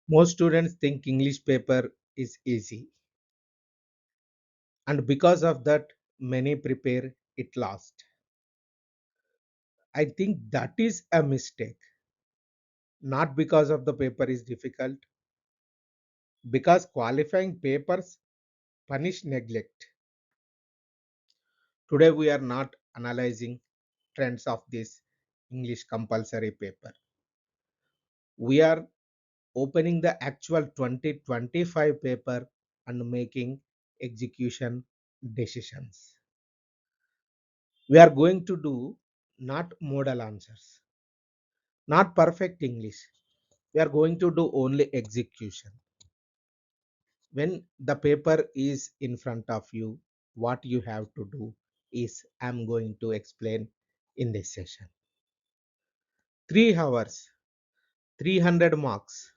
Most students think English paper is easy, and because of that, many prepare it last. I think that is a mistake, not because of the paper is difficult, because qualifying papers punish neglect. Today, we are not analyzing trends of this English compulsory paper. We are opening the actual 2025 paper and making execution decisions. We are going to do not model answers, not perfect English. We are going to do only execution. When the paper is in front of you, what you have to do is I'm going to explain in this session. 3 hours, 300 marks,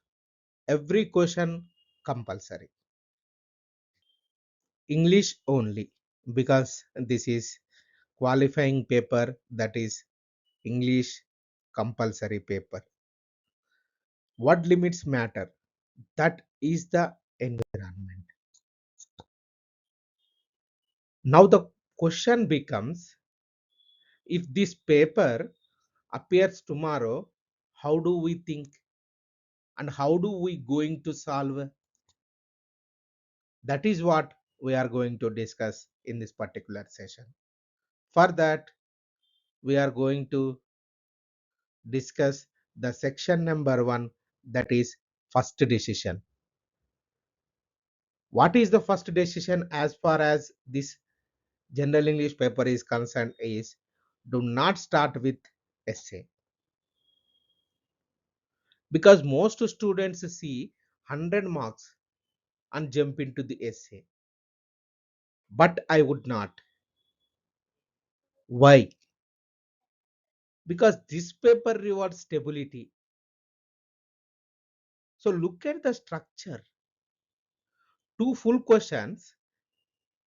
every question compulsory. English only, because this is qualifying paper, that is English compulsory paper. What limits matter? That is the environment. Now the question becomes, if this paper appears tomorrow, how do we think and how do we going to solve? That is what we are going to discuss in this particular session. For that, we are going to discuss the section number 1, that is first decision. What is the first decision as far as this general English paper is concerned is, do not start with essay, because most students see 100 marks and jump into the essay, but I would not. Why? Because this paper rewards stability. So look at the structure. Two full questions,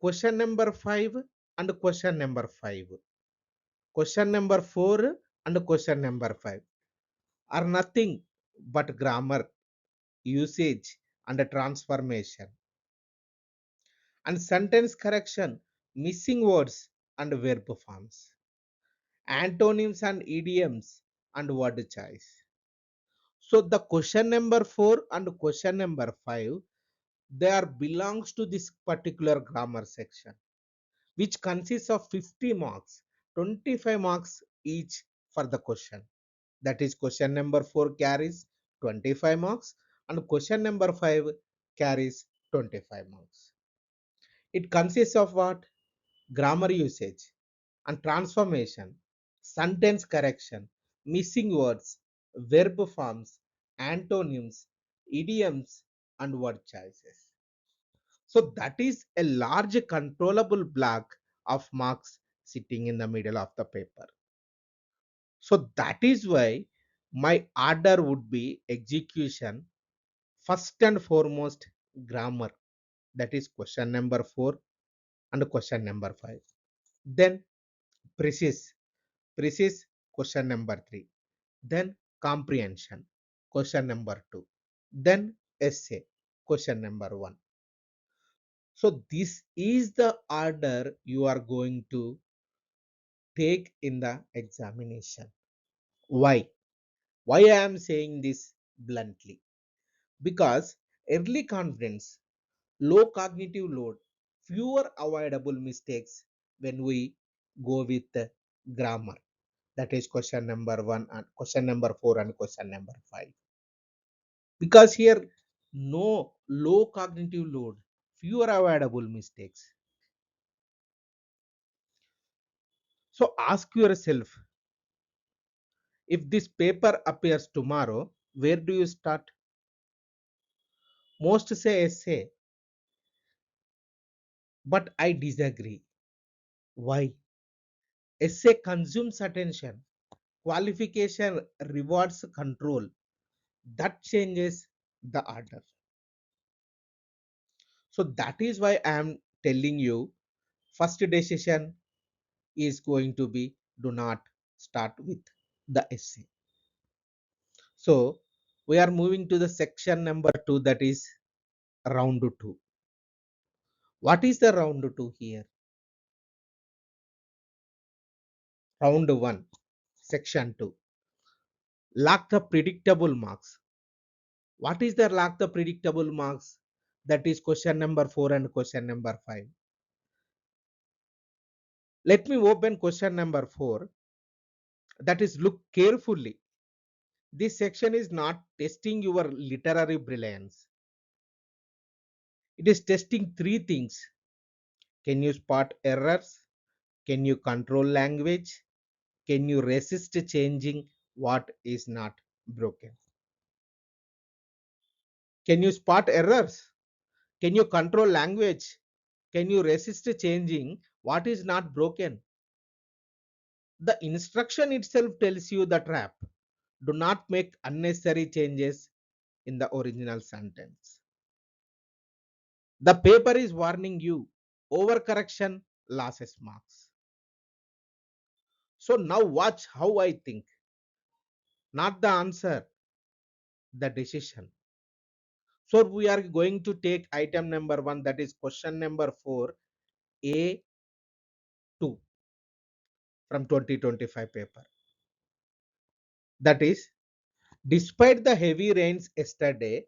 question number 5 and question number 5, question number 4 and question number 5 are nothing but grammar, usage and transformation, and sentence correction, missing words and verb forms, antonyms and idioms, and word choice. So the question number 4 and question number 5, they are belongs to this particular grammar section, which consists of 50 marks, 25 marks each for the question. That is, question number 4 carries 25 marks and question number 5 carries 25 marks. It consists of what? Grammar usage and transformation, sentence correction, missing words, verb forms, antonyms, idioms, and word choices. So that is a large controllable block of marks sitting in the middle of the paper. So that is why my order would be execution, first and foremost grammar, that is question number 4 and question number 5. Then Precis, Precis question number 3. Then comprehension, question number 2. Then essay, question number 1. So this is the order you are going to take in the examination. Why? Why I am saying this bluntly? Because early confidence, low cognitive load, fewer avoidable mistakes when we go with the grammar. That is question number 1 and question number 4 and question number 5. Because here no low cognitive load, fewer avoidable mistakes. So ask yourself, if this paper appears tomorrow, where do you start? Most say essay, but I disagree. Why? Essay consumes attention, qualification rewards control. That changes the order. So that is why I am telling you, first decision is going to be, do not start with the essay. So We are moving to the section number 2, that is round 2. What is the round 2 here? Round 1, section 2. Lack the predictable marks. What is the lack the predictable marks? That is question number 4 and question number 5. Let me open question number 4. That is, look carefully. This section is not testing your literary brilliance. It is testing three things. Can you spot errors? Can you control language? Can you resist changing what is not broken? Can you spot errors? Can you control language? Can you resist changing what is not broken? The instruction itself tells you the trap. Do not make unnecessary changes in the original sentence. The paper is warning you. Overcorrection losses marks. So now watch how I think. Not the answer, the decision. So we are going to take item number 1, that is question number 4, A2 from 2025 paper. That is, despite the heavy rains yesterday,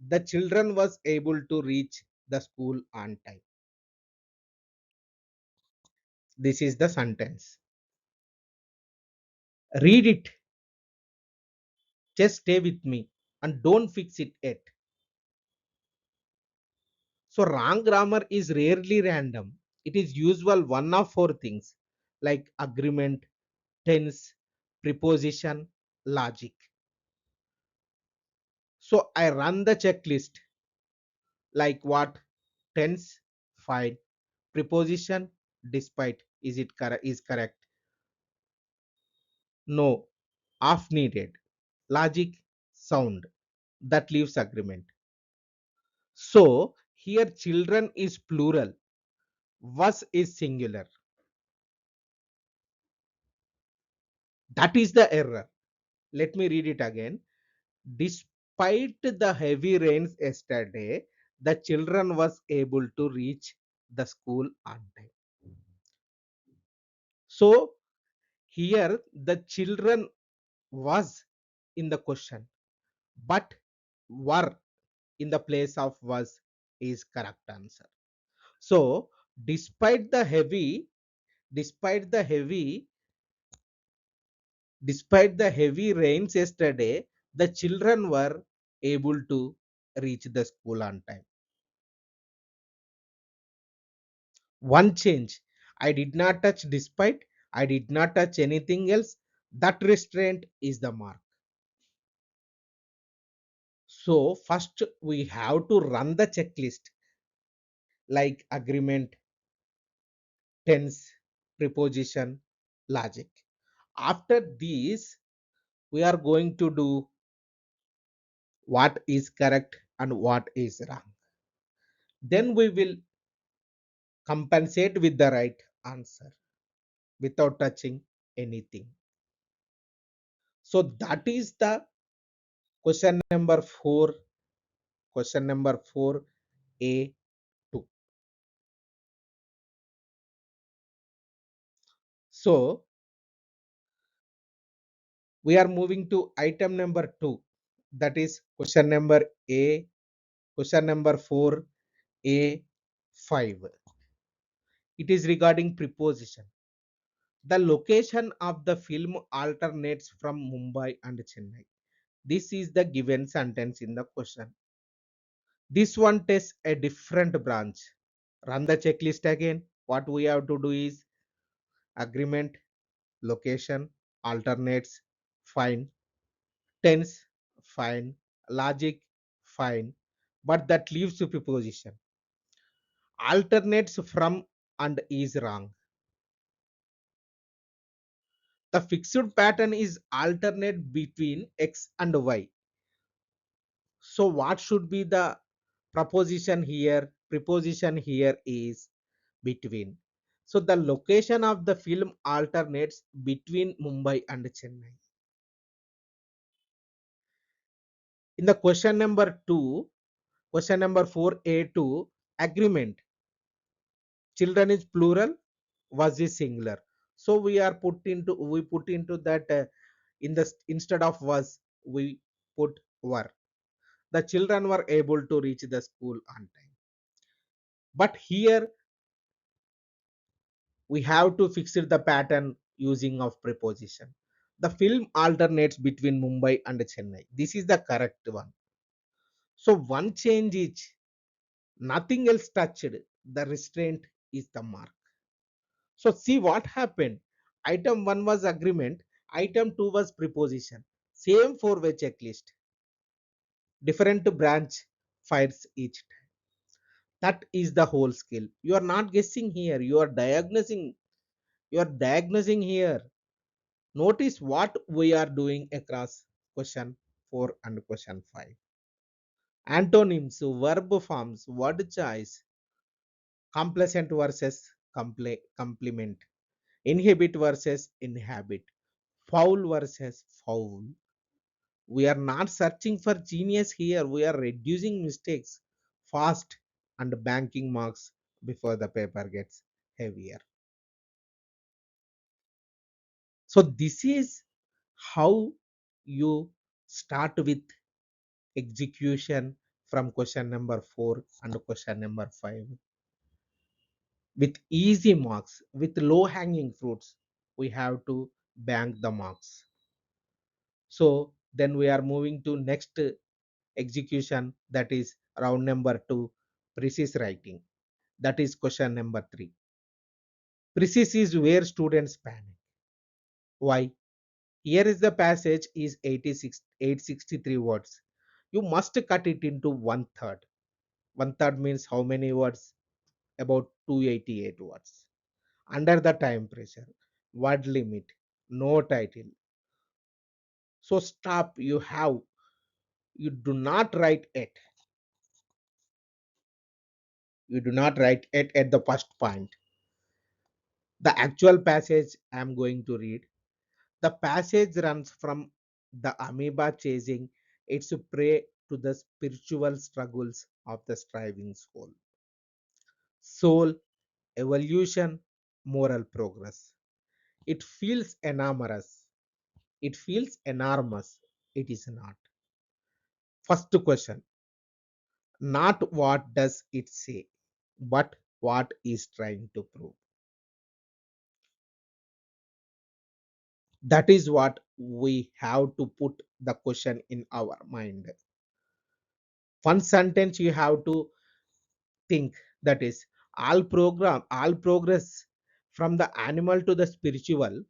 the children was able to reach the school on time. This is the sentence. Read it. Just stay with me and don't fix it yet. So wrong grammar is rarely random. It is usual one of four things like agreement, tense, preposition, logic. So I run the checklist like what? Tense, fine. Preposition, despite, is it correct? Is correct? No, off needed. Logic, sound. That leaves agreement. So here children is plural, was is singular. That is the error. Let me read it again. Despite the heavy rains yesterday, the children was able to reach the school on time. So here the children was in the question, but were in the place of was is correct answer. So despite the heavy, despite the heavy, despite the heavy rains yesterday, the children were able to reach the school on time. One change. I did not touch despite, I did not touch anything else. That restraint is the mark. So first we have to run the checklist like agreement, tense, preposition, logic. After these, we are going to do what is correct and what is wrong. Then we will compensate with the right answer without touching anything. So that is the question number 4, question number 4A2. So we are moving to item number 2, that is question number A, question number 4A5. It is regarding preposition. The location of the film alternates from Mumbai and Chennai. This is the given sentence in the question. This one tests a different branch. Run the checklist again. What we have to do is agreement, location, alternates, fine, tense, fine, logic, fine, but that leaves the preposition. Alternates from and is wrong. The fixed pattern is alternate between x and y. So what should be the proposition here? Preposition here is between. So the location of the film alternates between Mumbai and Chennai. In the question number 2, question number 4a2, agreement. Children is plural, was is singular. So we put into that in the instead of was we put were. The children were able to reach the school on time. But here we have to fix it the pattern using of preposition. The film alternates between Mumbai and Chennai. This is the correct one. So one change is nothing else touched. The restraint is the mark. So see what happened. Item 1 was agreement. Item 2 was preposition. Same four-way checklist. Different branch fires each time. That is the whole skill. You are not guessing here. You are diagnosing. You are diagnosing here. Notice what we are doing across question 4 and question 5. Antonyms, verb forms, word choice, complacent versus complement, inhibit versus inhabit, foul versus foul. We are not searching for genius here. We are reducing mistakes fast and banking marks before the paper gets heavier. So this is how you start with execution from question number 4 and question number 5 with easy marks, with low hanging fruits. We have to bank the marks. So then we are moving to next execution, that is round number 2, precise writing. That is question number 3. Precise is where students panic. Why? Here is the passage is 863 words. You must cut it into one third. One third means how many words? About 288 words. Under the time pressure, word limit, no title. So stop. You do not write it. You do not write it at the first point. The actual passage I am going to read. The passage runs from the amoeba chasing its prey to the spiritual struggles of the striving soul. Soul, evolution, moral progress. It feels enormous. It feels enormous. It is not. First question, not what does it say, but what is trying to prove. That is what we have to put the question in our mind. One sentence you have to think, that is all progress from the animal to the spiritual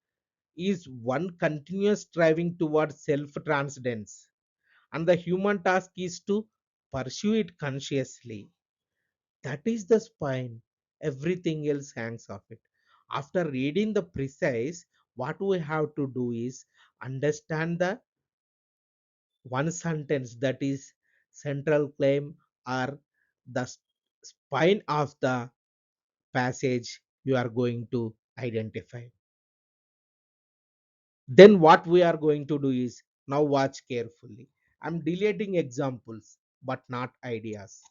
is one continuous striving towards self transcendence, and the human task is to pursue it consciously. That is the spine. Everything else hangs off it. After reading the precise, what we have to do is understand the one sentence, that is central claim or the spine of the passage you are going to identify. Then what we are going to do is, now watch carefully. I'm deleting examples but not ideas.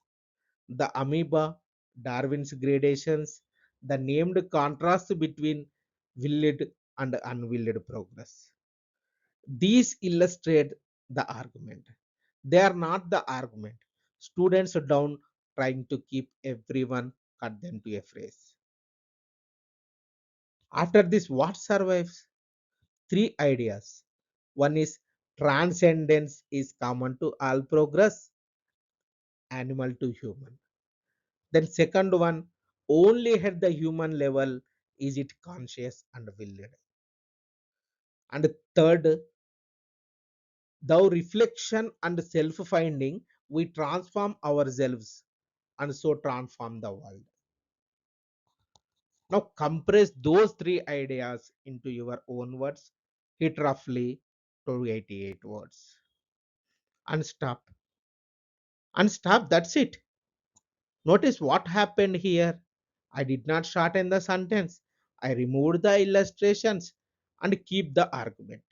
The amoeba, Darwin's gradations, the named contrast between willed and unwilled progress. These illustrate the argument. They are not the argument. Students are down trying to keep everyone cut them to a phrase. After this, what survives? Three ideas. One is transcendence is common to all progress, animal to human. Then second one, only at the human level is it conscious and willed. And third, thou reflection and self-finding, we transform ourselves and so transform the world. Now compress those three ideas into your own words. Hit roughly 288 words. And stop. And stop. That's it. Notice what happened here. I did not shorten the sentence. I removed the illustrations and keep the argument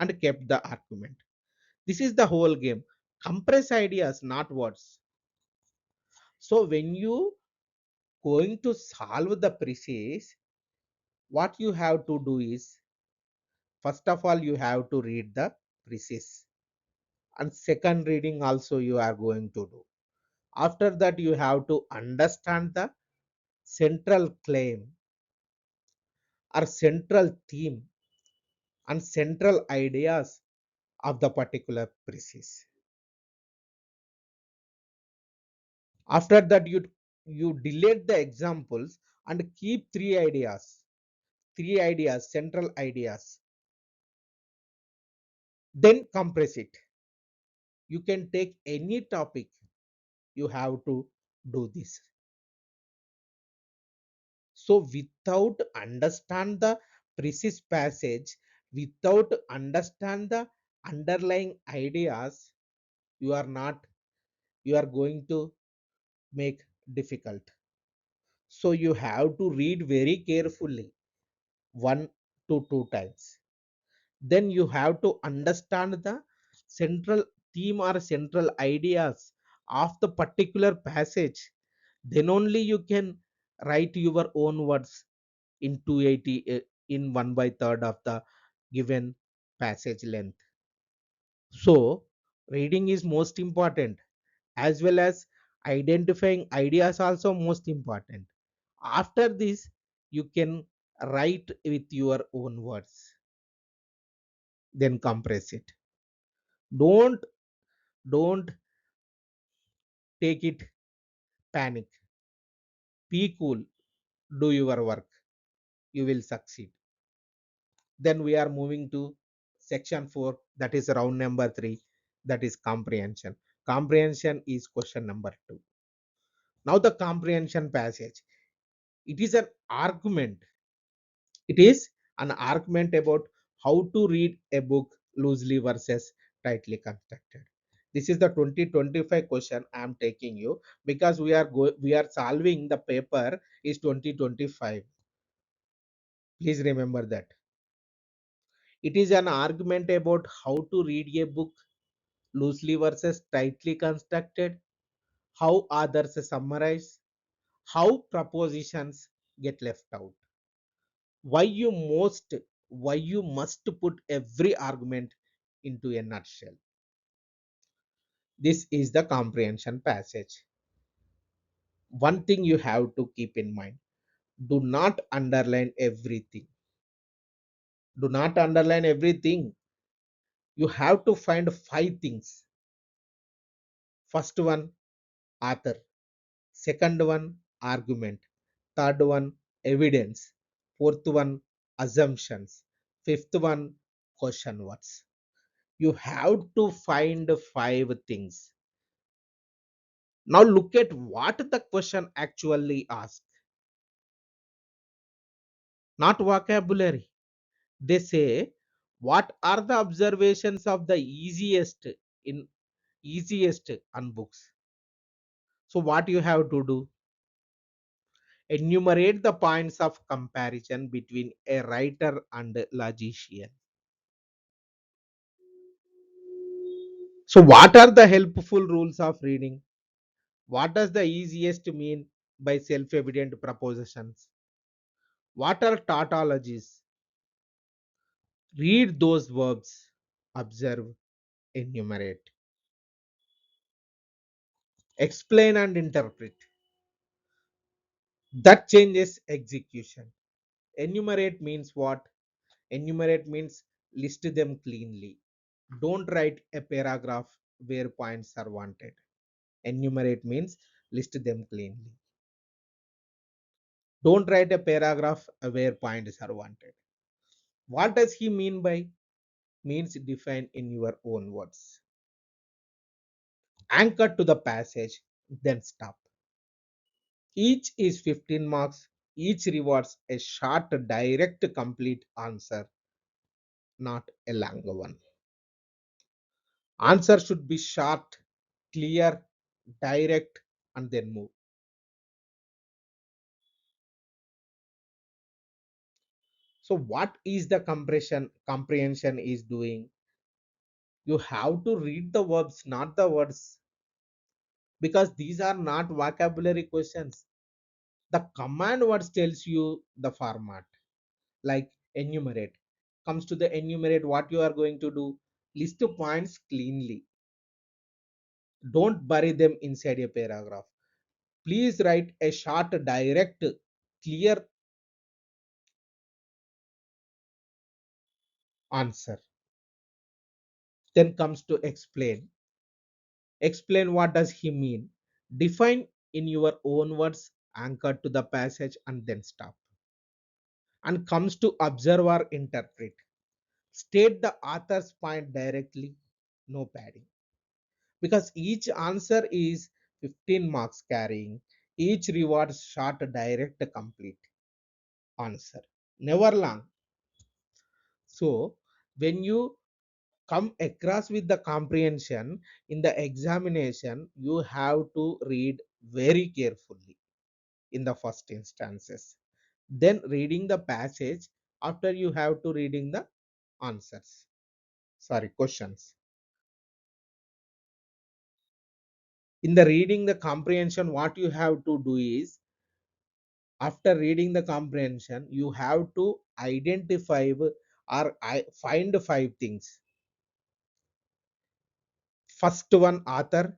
and kept the argument. This is the whole game. Compress ideas, not words. So when you going to solve the Precis, what you have to do is, first of all, you have to read the Precis, and second reading also you are going to do. After that, you have to understand the central claim or central theme and central ideas of the particular Precis. After that, you delete the examples and keep three ideas, central ideas, then compress it. You can take any topic, you have to do this. So without understand the precise passage, without understand the underlying ideas, you are not, you are going to make difficult. So you have to read very carefully, one to two times. Then you have to understand the central theme or central ideas of the particular passage. Then only you can write your own words in 280, in 1 by third of the given passage length. So reading is most important, as well as identifying ideas also most important. After this, you can write with your own words, then compress it. Don't don't take it panic. Be cool, do your work, you will succeed. Then we are moving to section 4, that is round number 3, that is comprehension. Comprehension is question number 2. Now the comprehension passage, it is an argument. It is an argument about how to read a book loosely versus tightly constructed. This is the 2025 question I am taking you, because we are solving the paper is 2025. Please remember that. It is an argument about how to read a book loosely versus tightly constructed, how others summarize, how propositions get left out, why you most why you must put every argument into a nutshell. This is the comprehension passage. One thing you have to keep in mind, do not underline everything. Do not underline everything. You have to find 5 things. First one, author. Second one, argument. Third one, evidence. Fourth one, assumptions. Fifth one, question words. You have to find 5 things. Now look at what the question actually asks. Not vocabulary. They say, what are the observations of the in easiest on books? So what you have to do? Enumerate the points of comparison between a writer and a logician. So what are the helpful rules of reading? What does the easiest mean by self-evident propositions? What are tautologies? Read those verbs. Observe, enumerate. Explain and interpret. That changes execution. Enumerate means what? Enumerate means list them cleanly. Don't write a paragraph where points are wanted. Enumerate means list them cleanly. Don't write a paragraph where points are wanted. What does he mean by? Means define in your own words. Anchor to the passage, then stop. Each is 15 marks. Each rewards a short, direct, complete answer, not a longer one. Answer should be short, clear, direct, and then move. So, what is the comprehension is doing? You have to read the verbs, not the words, because these are not vocabulary questions. The command words tells you the format, like enumerate. Comes to the enumerate, what you are going to do, list the points cleanly. Don't bury them inside a paragraph. Please write a short, direct, clear answer. Then comes to explain. Explain what does he mean. Define in your own words, anchor to the passage, and then stop. And comes to observe or interpret. State the author's point directly, no padding. Because each answer is 15 marks carrying. Each rewards short, direct, complete answer. Never long. So when you come across with the comprehension in the examination, you have to read very carefully in the first instances, then reading the passage, after you have to reading the answers, sorry, questions. In the reading the comprehension, what you have to do is, after reading the comprehension, you have to identify or find five things. First one, author.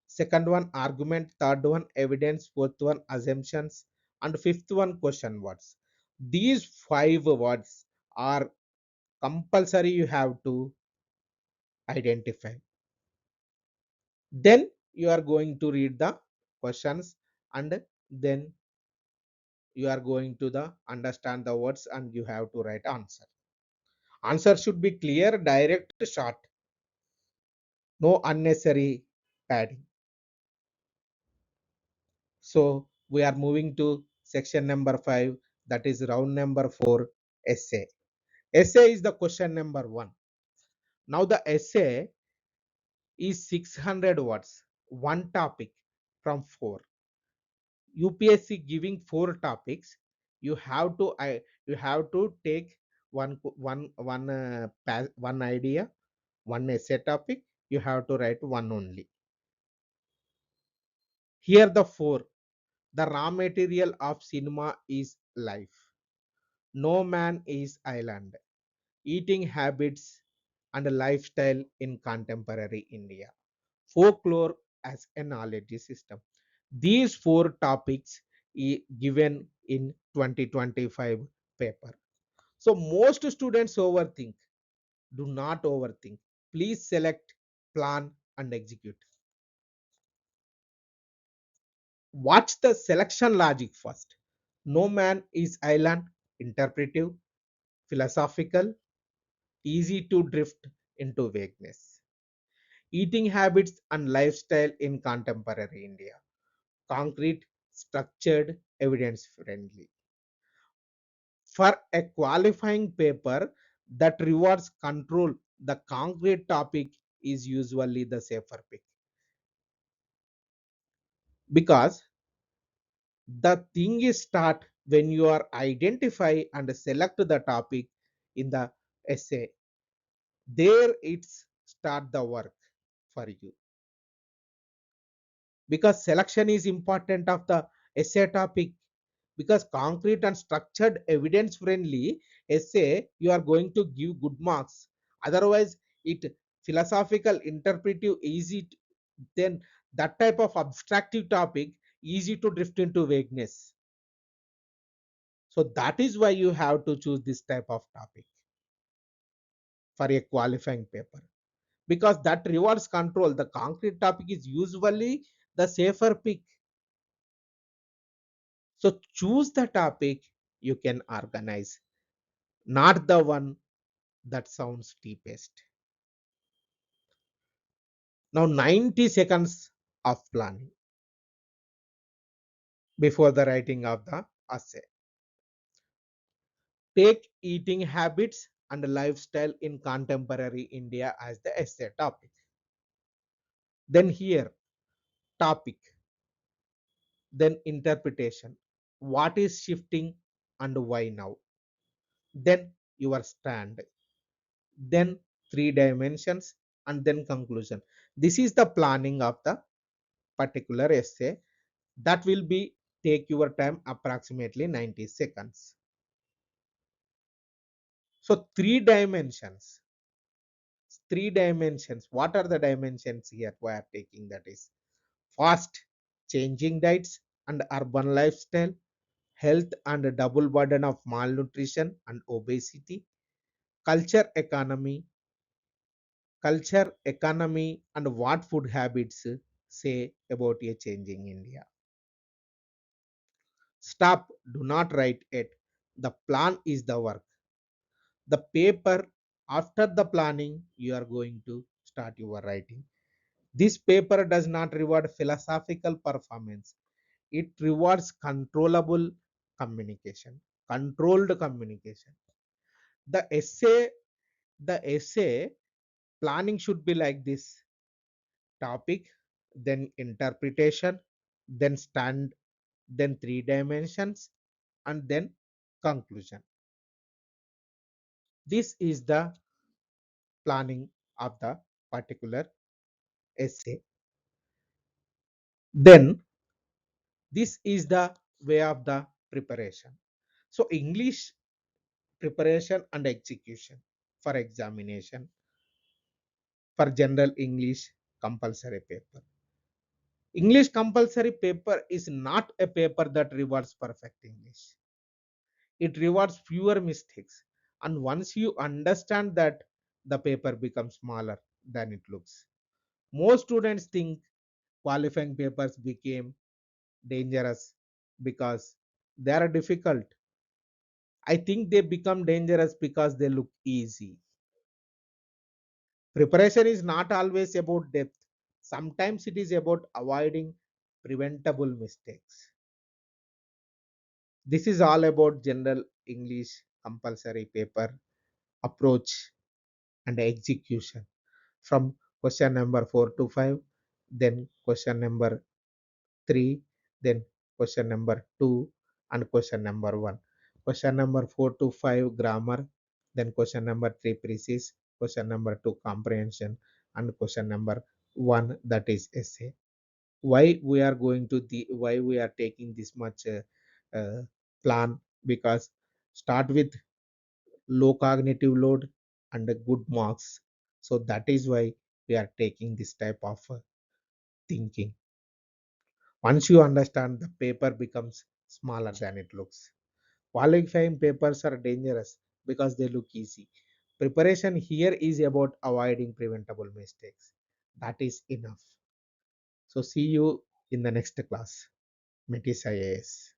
Second one, argument. Third one, evidence. Fourth one, assumptions. And fifth one, question words. These five words are compulsory, you have to identify. Then you are going to read the questions, and then you are going to the understand the words, and you have to write answer. Answer should be clear, direct, short. No unnecessary padding. So we are moving to section number 5, that is round number 4, essay. Essay is the question number 1. Now the essay is 600 words, one topic from 4. UPSC giving 4 topics. You have to take one idea, one essay topic. You have to write one only. Here the 4. The raw material of cinema is life. No man is island. Eating habits and lifestyle in contemporary India. Folklore as a knowledge system. These 4 topics given in 2025 paper. So most students overthink. Do not overthink. Please select, plan, and execute. Watch the selection logic first. No man is island, interpretive, philosophical, easy to drift into vagueness. Eating habits and lifestyle in contemporary India. Concrete, structured, evidence friendly. For a qualifying paper that rewards control, the concrete topic is usually the safer pick, because the thing is start when you are identify and select the topic in the essay. There it's start the work for you, because selection is important of the essay topic. Because concrete and structured evidence friendly essay, you are going to give good marks. Otherwise it philosophical, interpretive, easy then that type of abstractive topic easy to drift into vagueness. So that is why you have to choose this type of topic for a qualifying paper, because that rewards control. The concrete topic is usually the safer pick. So choose the topic you can organize, not the one that sounds deepest. Now 90 seconds of planning before the writing of the essay. Take eating habits and lifestyle in contemporary India as the essay topic. Then here, topic, then interpretation. What is shifting and why now? Then your stand. Then 3 dimensions, and then conclusion. This is the planning of the particular essay. That will be take your time approximately 90 seconds. So three dimensions. What are the dimensions here we are taking? That is fast changing diets and urban lifestyle, health and double burden of malnutrition and obesity, culture economy, and what food habits say about a changing India. Stop, do not write it. The plan is the work. The paper, after the planning, you are going to start your writing. This paper does not reward philosophical performance. It rewards controlled communication. The essay planning should be like this: topic, then interpretation, then stand, then three dimensions, and then conclusion. This is the planning of the particular essay. Then this is the way of the preparation. So English preparation and execution for examination, for general English compulsory paper. English compulsory paper is not a paper that rewards perfect English. It rewards fewer mistakes. And once you understand that, the paper becomes smaller than it looks. Most students think qualifying papers became dangerous because they are difficult. I think they become dangerous because they look easy. Preparation is not always about depth. Sometimes it is about avoiding preventable mistakes. This is all about general English compulsory paper approach and execution from question number 4 to 5, then question number 3, then question number 2, and question number 1. Question number 4 to 5 grammar, then question number 3 Precis, question number 2 comprehension, and question number 1 that is essay. Why we are taking this much uh, plan? Because start with low cognitive load and good marks. So that is why we are taking this type of thinking. Once you understand, the paper becomes smaller than it looks. Qualifying papers are dangerous because they look easy. Preparation here is about avoiding preventable mistakes. That is enough. So see you in the next class. Metis IAS.